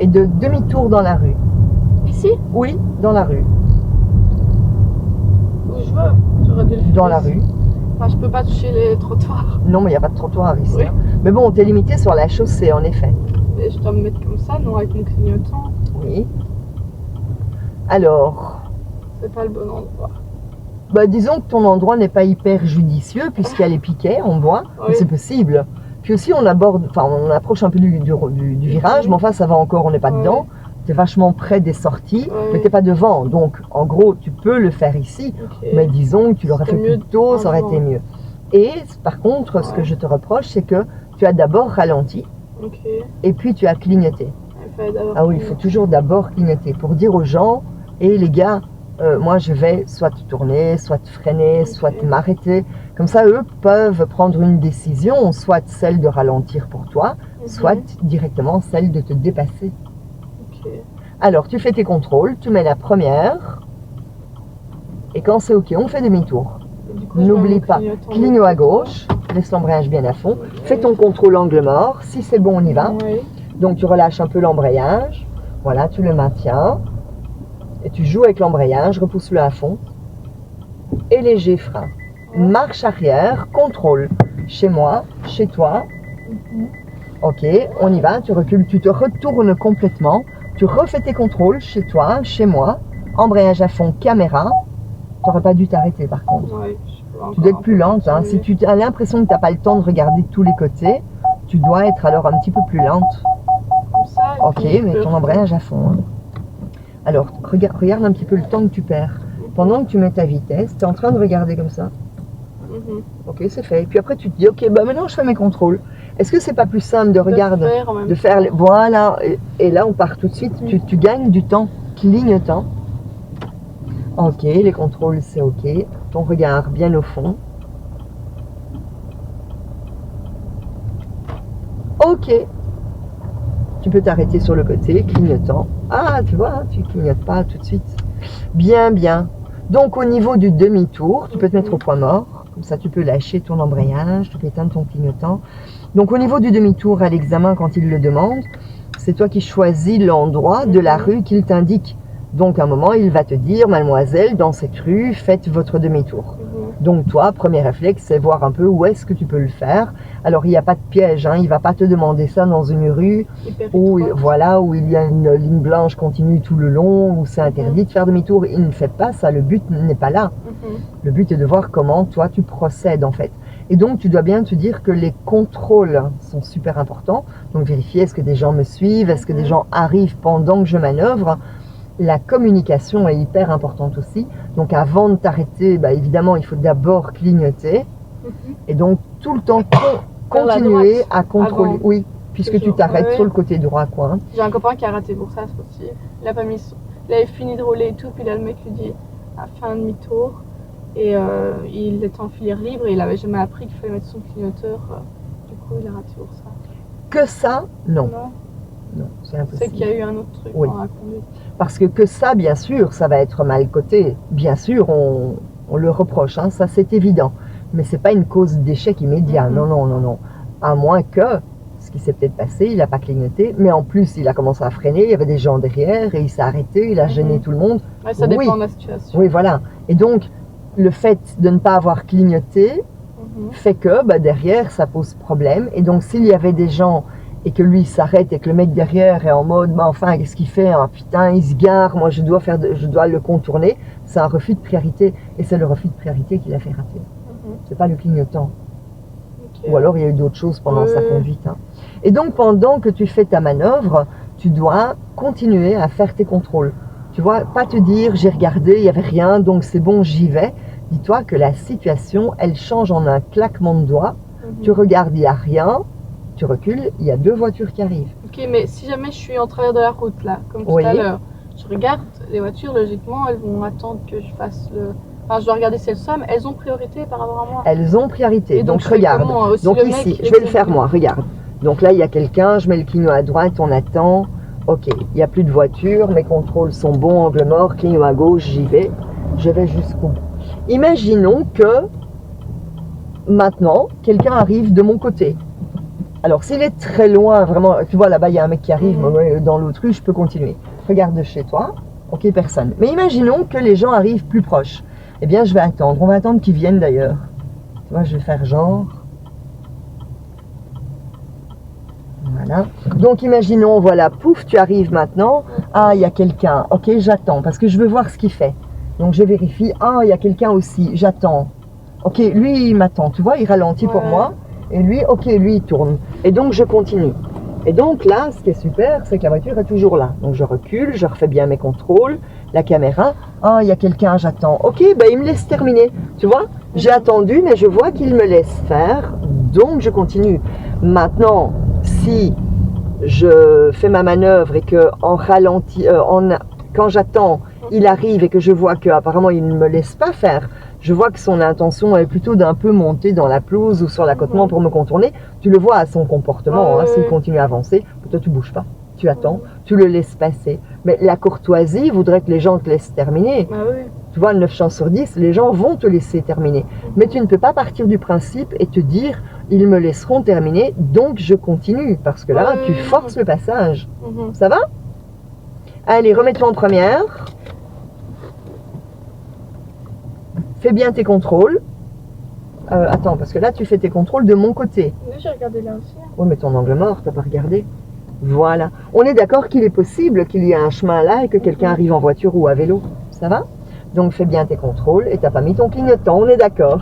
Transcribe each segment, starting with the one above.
et de demi-tour dans la rue. Ici? Oui, dans la rue. Où je veux. J'aurais dû le faire Dans la ici. rue. Enfin, je peux pas toucher les trottoirs. Non, mais il n'y a pas de trottoir ici. Oui. Hein. Mais bon, t'es limité sur la chaussée, en effet. Mais je dois me mettre comme ça, non, avec mon clignotant. Oui. Alors, C'est pas le bon endroit. bah, disons que ton endroit n'est pas hyper judicieux puisqu'il y a les piquets en bois, mais Oui. c'est possible. Puis aussi, on aborde, enfin, on approche un peu du virage, mais enfin, ça va encore, on n'est pas Oui. dedans. Tu es vachement près des sorties, Oui. mais tu n'es pas devant. Donc, en gros, tu peux le faire ici, Ok. mais disons que tu l'aurais fait C'était mieux plus tôt, ça aurait avant. été mieux. Et par contre, ce que Ouais. je te reproche, c'est que tu as d'abord ralenti Ok. et puis tu as clignoté. Il fallait d'abord Ah oui, il faut toujours d'abord clignoter pour dire aux gens, et les gars, moi je vais soit tourner, soit freiner, soit m'arrêter. Comme ça, eux peuvent prendre une décision, soit celle de ralentir pour toi, soit directement celle de te dépasser. Ok. Alors, tu fais tes contrôles, tu mets la première, et quand c'est ok, on fait demi-tour. Et du coup, je mets N'oublie mon pas, clignotant cligno à de côté. gauche, laisse l'embrayage bien à fond, fais ton contrôle angle mort, si c'est bon, on y va. Oui. Donc tu relâches un peu l'embrayage, voilà, tu le maintiens, et tu joues avec l'embrayage, repousse-le à fond, et léger frein. Marche arrière, contrôle, chez moi, chez toi, ok, on y va, tu recules, tu te retournes complètement, tu refais tes contrôles chez toi, chez moi, embrayage à fond, caméra, tu n'aurais pas dû t'arrêter par contre. Ouais, Tu dois être plus lente, hein. Si tu as l'impression que tu n'as pas le temps de regarder tous les côtés, tu dois être alors un petit peu plus lente. Comme ça, et Ok, puis je mais peux ton embrayage à fond. Hein. Alors, regarde un petit peu le temps que tu perds. Pendant que tu mets ta vitesse, tu es en train de regarder comme ça. Ok, c'est fait. Et puis après, tu te dis, ok, bah maintenant je fais mes contrôles. Est-ce que c'est pas plus simple de regarder, de faire, voilà, et là on part tout de suite, tu gagnes du temps, clignotant. Ok, les contrôles c'est ok. Ton regard bien au fond. Ok. Tu peux t'arrêter sur le côté, clignotant. Ah, tu vois, tu clignotes pas tout de suite. Bien, bien. Donc au niveau du demi-tour, tu peux te mettre au point mort. Comme ça, tu peux lâcher ton embrayage, tu peux éteindre ton clignotant. Donc au niveau du demi-tour à l'examen, quand il le demande, c'est toi qui choisis l'endroit de la rue qu'il t'indique. Donc à un moment, il va te dire, mademoiselle, dans cette rue, faites votre demi-tour. Donc toi, premier réflexe, c'est voir un peu où est-ce que tu peux le faire. Alors il n'y a pas de piège, hein, il ne va pas te demander ça dans une rue où, voilà, où il y a une ligne blanche continue tout le long, où c'est interdit de faire demi-tour. Il ne fait pas ça, le but n'est pas là. Le but est de voir comment toi tu procèdes en fait. Et donc tu dois bien te dire que les contrôles sont super importants. Donc vérifier est-ce que des gens me suivent, est-ce que des gens arrivent pendant que je manœuvre. La communication est hyper importante aussi. Donc avant de t'arrêter, bah, évidemment, il faut d'abord clignoter. Et donc tout le temps continuer à contrôler. Oui, puisque tu t'arrêtes sur le côté droit. Quoi. J'ai un copain qui a raté pour ça aussi. Il a pas mis son... Il avait fini de rouler et tout, puis là le mec lui dit a fait un demi-tour. Et il était en filière libre et il avait jamais appris qu'il fallait mettre son clignoteur. Du coup, il a raté pour ça. Que ça, non. Non, c'est impossible. C'est qu'il y a eu un autre truc dans la conduite. Parce que ça, bien sûr, ça va être mal coté. Bien sûr, on le reproche, hein, ça c'est évident. Mais c'est pas une cause d'échec immédiat. Non, non, non, non. À moins que, ce qui s'est peut-être passé, il n'a pas clignoté, mais en plus, il a commencé à freiner, il y avait des gens derrière et il s'est arrêté, il a gêné tout le monde. Ouais, ça dépend de la situation. Oui, voilà. Et donc, le fait de ne pas avoir clignoté fait que bah, derrière, ça pose problème. Et donc, s'il y avait des gens et que lui s'arrête et que le mec derrière est en mode bah, enfin qu'est-ce qu'il fait, hein, putain il se gare, moi je dois le contourner, c'est un refus de priorité et c'est le refus de priorité qui l'a fait rater. C'est pas le clignotant. Ou alors il y a eu d'autres choses pendant sa conduite. Hein. Et donc pendant que tu fais ta manœuvre, tu dois continuer à faire tes contrôles. Tu vois, pas te dire j'ai regardé, il n'y avait rien, donc c'est bon, j'y vais. Dis-toi que la situation, elle change en un claquement de doigts. Tu regardes, il n'y a rien. Tu recules, il y a 2 voitures qui arrivent. Ok, mais si jamais je suis en travers de la route, là, comme tout à l'heure, je regarde les voitures, logiquement, elles vont attendre que je fasse le... Enfin, je dois regarder si elles sont, mais elles ont priorité par rapport à moi. Elles ont priorité, et donc regarde. Donc ici, je vais le faire moi, regarde. Donc là, il y a quelqu'un, je mets le cligno à droite, on attend. Ok, il n'y a plus de voiture, mes contrôles sont bons, angle mort, cligno à gauche, j'y vais. Je vais jusqu'au bout. Imaginons que, maintenant, quelqu'un arrive de mon côté. Alors, s'il est très loin, vraiment, tu vois, là-bas, il y a un mec qui arrive, moi, dans l'autre rue, je peux continuer. Regarde de chez toi, ok, personne. Mais imaginons que les gens arrivent plus proches. Eh bien, je vais attendre. On va attendre qu'ils viennent d'ailleurs. Tu vois, je vais faire genre. Voilà. Donc, imaginons, voilà, pouf, tu arrives maintenant. Ah, il y a quelqu'un. Ok, j'attends, parce que je veux voir ce qu'il fait. Donc, je vérifie. Ah, il y a quelqu'un aussi. J'attends. Ok, lui, il m'attend. Tu vois, il ralentit pour moi. Et lui, ok, lui, il tourne. Et donc, je continue. Et donc là, ce qui est super, c'est que la voiture est toujours là. Donc, je recule, je refais bien mes contrôles, la caméra. Ah, il y a quelqu'un, j'attends. Ok, ben, il me laisse terminer. Tu vois, j'ai attendu, mais je vois qu'il me laisse faire. Donc, je continue. Maintenant, si je fais ma manœuvre et que en ralenti, quand j'attends, il arrive et que je vois qu'apparemment il ne me laisse pas faire, je vois que son intention est plutôt d'un peu monter dans la pelouse ou sur l'accotement pour me contourner. Tu le vois à son comportement, hein, s'il continue à avancer, toi tu bouges pas, tu attends, tu le laisses passer. Mais la courtoisie voudrait que les gens te laissent terminer. Tu vois, 9 chances sur 10, les gens vont te laisser terminer. Mais tu ne peux pas partir du principe et te dire, ils me laisseront terminer, donc je continue. Parce que là, tu forces le passage. Ça va? Allez, remets-toi en première. Fais bien tes contrôles. Attends, parce que là, tu fais tes contrôles de mon côté. Oui, j'ai regardé là aussi. Oui, mais ton angle mort, t'as pas regardé. Voilà. On est d'accord qu'il est possible qu'il y ait un chemin là et que quelqu'un arrive en voiture ou à vélo. Ça va? Donc, fais bien tes contrôles et t'as pas mis ton clignotant. On est d'accord.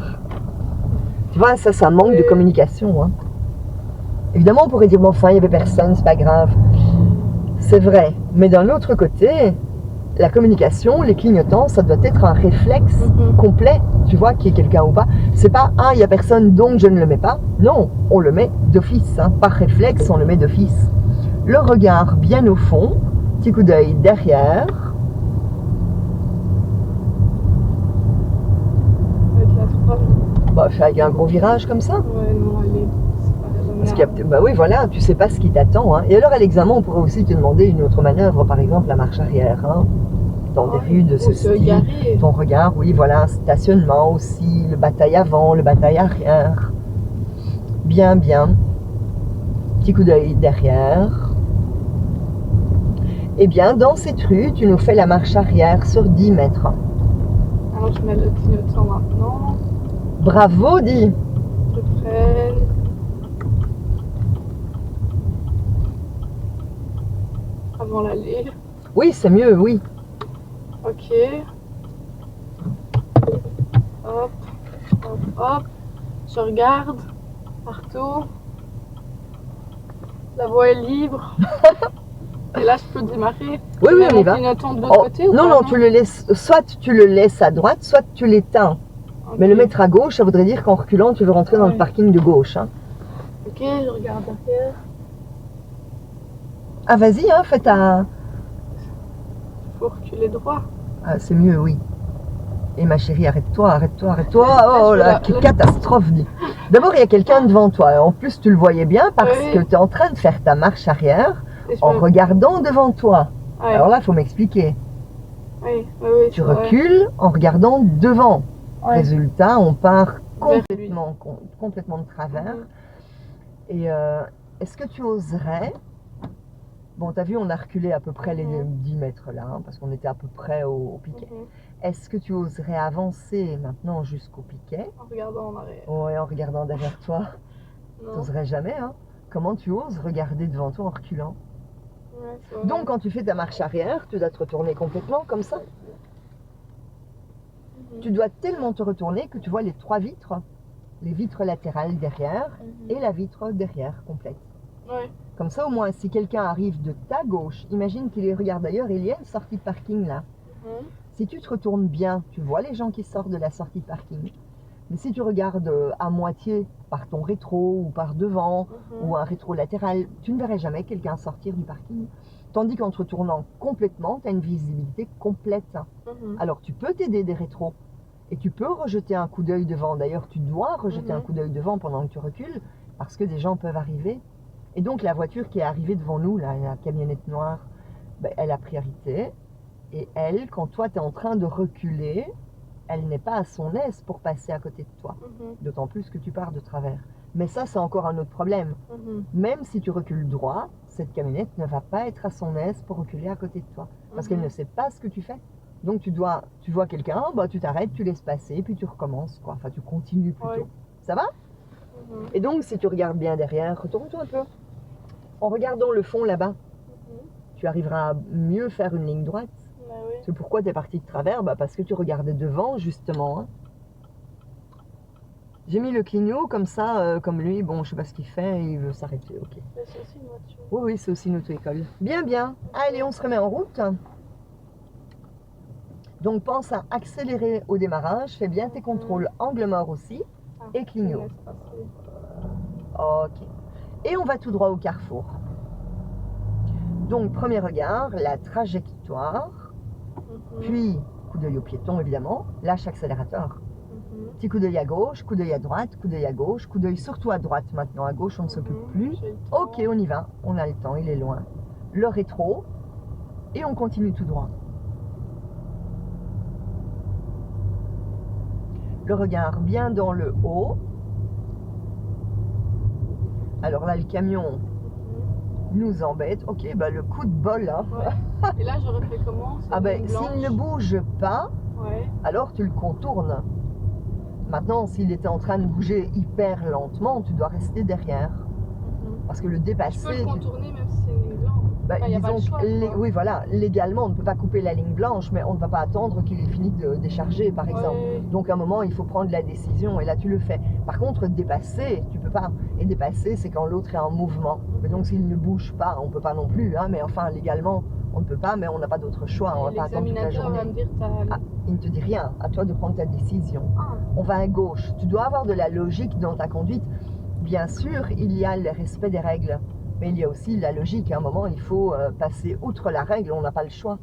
Tu vois, ça manque de communication. Hein. Évidemment, on pourrait dire, bon, enfin, il n'y avait personne, c'est pas grave. C'est vrai. Mais d'un autre côté, la communication, les clignotants, ça doit être un réflexe complet, tu vois, qu'il y ait quelqu'un ou pas. C'est pas, ah, il n'y a personne, donc je ne le mets pas. Non, on le met d'office. Hein. Par réflexe, on le met d'office. Le regard bien au fond, petit coup d'œil derrière. Avec la 3. Bah, fais avec un gros virage comme ça. Ouais, non, allez. Parce qu'il y a, bah oui, voilà, tu sais pas ce qui t'attend. Hein. Et alors, à l'examen, on pourrait aussi te demander une autre manœuvre, par exemple la marche arrière. Hein. Dans des rues de ce style. Ton regard, oui, voilà, stationnement aussi, le bataille avant, le bataille arrière. Bien, bien. Petit coup d'œil derrière. Eh bien, dans cette rue, tu nous fais la marche arrière sur 10 mètres. Alors, je mets le clignotant maintenant. Bravo, Di. Je freine. Avant l'allée. Oui, c'est mieux, oui. Ok. Hop, hop, hop. Je regarde partout. La voie est libre. Et là, je peux démarrer. Oui, oui, on y va. Clignotant de l'autre côté ou non, pas, non, tu le laisses. Soit tu le laisses à droite, soit tu l'éteins. Okay. Mais le mettre à gauche, ça voudrait dire qu'en reculant, tu veux rentrer dans le parking de gauche. Hein. Ok, je regarde derrière. Ah, vas-y, hein, fais ta. Faut reculer droit. Ah, c'est mieux, oui. Et ma chérie, arrête-toi, arrête-toi, arrête-toi. Oh là, quelle catastrophe, dit. D'abord, il y a quelqu'un devant toi. En plus, tu le voyais bien parce que tu es en train de faire ta marche arrière en regardant devant toi. Alors là, il faut m'expliquer. Tu recules en regardant devant. Résultat, on part complètement de travers. Et est-ce que tu oserais... Bon, tu as vu, on a reculé à peu près les 10 mètres là, hein, parce qu'on était à peu près au piquet. Est-ce que tu oserais avancer maintenant jusqu'au piquet? En regardant en arrière. Oui, en regardant derrière toi. Tu n'oserais jamais, hein? Comment tu oses regarder devant toi en reculant? Donc, quand tu fais ta marche arrière, tu dois te retourner complètement comme ça. Tu dois tellement te retourner que tu vois les 3 vitres, les vitres latérales derrière et la vitre derrière complète. Comme ça, au moins, si quelqu'un arrive de ta gauche, imagine qu'il regarde d'ailleurs, il y a une sortie de parking là. Si tu te retournes bien, tu vois les gens qui sortent de la sortie de parking. Mais si tu regardes à moitié par ton rétro ou par devant ou un rétro latéral, tu ne verrais jamais quelqu'un sortir du parking. Tandis qu'en te retournant complètement, tu as une visibilité complète. Alors tu peux t'aider des rétros et tu peux rejeter un coup d'œil devant. D'ailleurs, tu dois rejeter un coup d'œil devant pendant que tu recules parce que des gens peuvent arriver. Et donc la voiture qui est arrivée devant nous, là, la camionnette noire, ben, elle a priorité. Et elle, quand toi tu es en train de reculer, elle n'est pas à son aise pour passer à côté de toi. D'autant plus que tu pars de travers. Mais ça, c'est encore un autre problème. Mhm. Même si tu recules droit, cette camionnette ne va pas être à son aise pour reculer à côté de toi. Parce qu'elle ne sait pas ce que tu fais. Donc tu vois quelqu'un, bah, tu t'arrêtes, tu laisses passer, puis tu recommences, quoi. Enfin, tu continues plutôt. Ouais. Ça va? Mhm. Et donc, si tu regardes bien derrière, retourne-toi un peu. En regardant le fond là-bas, Mhm. tu arriveras à mieux faire une ligne droite. Bah oui. C'est pourquoi tu es parti de travers, bah, parce que tu regardais devant, justement. Hein. J'ai mis le clignot comme ça, comme lui, bon, je sais pas ce qu'il fait, il veut s'arrêter, ok. Mais c'est aussi une voiture. Oui, oui, c'est aussi une auto-école. Bien, bien. Allez, on se remet en route. Donc, pense à accélérer au démarrage. Fais bien tes contrôles angle mort aussi. Ah, Et clignot. je laisse passer. Ok. Et on va tout droit au carrefour. Donc, premier regard, la trajectoire. Mhm. Puis, coup d'œil au piéton, évidemment. Lâche accélérateur. Mhm. Petit coup d'œil à gauche, coup d'œil à droite, coup d'œil à gauche, coup d'œil surtout à droite maintenant. À gauche, on ne s'occupe plus. J'ai le temps. Ok, on y va. On a le temps, il est loin. Le rétro. Et on continue tout droit. Le regard bien dans le haut. Alors là, le camion Mhm. nous embête. Ok, bah le coup de bol. Hein. Ouais. Et là, j'aurais fait comment? Ah ben, s'il ne bouge pas, Ouais. alors tu le contournes. Maintenant, s'il était en train de bouger hyper lentement, tu dois rester derrière. Mhm. Parce que le Je dépasser... peux le contourner même si c'est une ligne blanche. Bah, Enfin, y a pas le disons choix, que quoi. oui, voilà, légalement, on ne peut pas couper la ligne blanche, mais on ne va pas attendre qu'il ait fini de décharger, par exemple. Ouais. Donc, à un moment, il faut prendre la décision, et là, tu le fais. Par contre, dépasser, tu peux pas. Et dépasser, c'est quand l'autre est en mouvement. Mais donc, s'il ne bouge pas, on ne peut pas non plus, hein, mais enfin, légalement, on ne peut pas, mais on n'a pas d'autre choix. On ne va pas attendre toute la L'examinateur va journée. me dire t'as... Ah, il ne te dit rien, à toi de prendre ta décision. Ah. On va à gauche. Tu dois avoir de la logique dans ta conduite. Bien sûr, il y a le respect des règles. Mais il y a aussi la logique. À un moment, il faut passer outre la règle. On n'a pas le choix.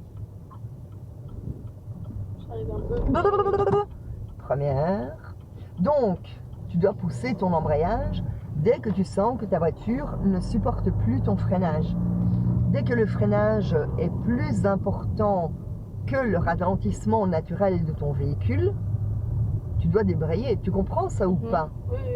J'arrive un peu. Première. Donc, tu dois pousser ton embrayage dès que tu sens que ta voiture ne supporte plus ton freinage. Dès que le freinage est plus important que le ralentissement naturel de ton véhicule, tu dois débrayer. Tu comprends ça ou pas? Oui, oui.